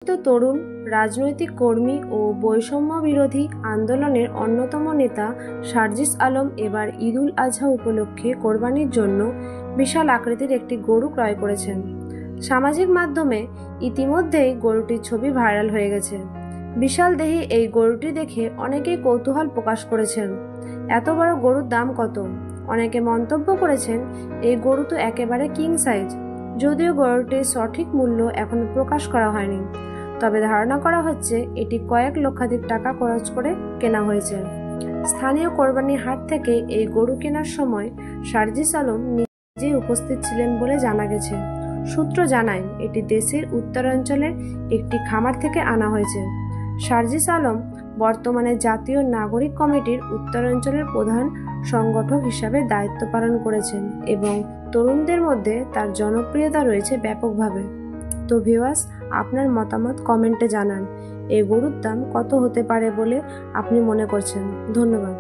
তরুণ রাজনৈতিক কর্মী ও বৈষম্য বিরোধী আন্দোলনের অন্যতম নেতা সার্জিস আলম এবার ঈদুল আজহা উপলক্ষে কোরবানির জন্য বিশাল আকৃতির একটি গরু ক্রয় করেছেন। সামাজিক মাধ্যমে ইতিমধ্যেই গরুটির ছবি ভাইরাল হয়ে গেছে। বিশাল দেহী এই গরুটি দেখে অনেকেই কৌতূহল প্রকাশ করেছেন। এত বড় গরুর দাম কত? অনেকে মন্তব্য করেছেন, এই গরু তো একেবারে কিং সাইজ। যদিও গরুটির সঠিক মূল্য এখনো প্রকাশ করা হয়নি, তবে ধারণা করা হচ্ছে এটি কয়েক লক্ষাধিক টাকা খরচ করে কেনা হয়েছে। স্থানীয় কোরবানির হাট থেকে এই গরু কেনার সময় সার্জিস আলম নিজেই উপস্থিত ছিলেন বলে জানা গেছে। সূত্র জানায়, এটি দেশের উত্তরাঞ্চলের একটি খামার থেকে আনা হয়েছে। সার্জিস আলম বর্তমানে জাতীয় নাগরিক কমিটির উত্তরাঞ্চলের প্রধান সংগঠক হিসাবে দায়িত্ব পালন করেছেন এবং তরুণদের মধ্যে তার জনপ্রিয়তা রয়েছে ব্যাপকভাবে। তো ভিউয়ার্স, আপনার মতামত কমেন্টে জানান। এই গরুর দাম কত হতে পারে বলে আপনি মনে করছেন? ধন্যবাদ।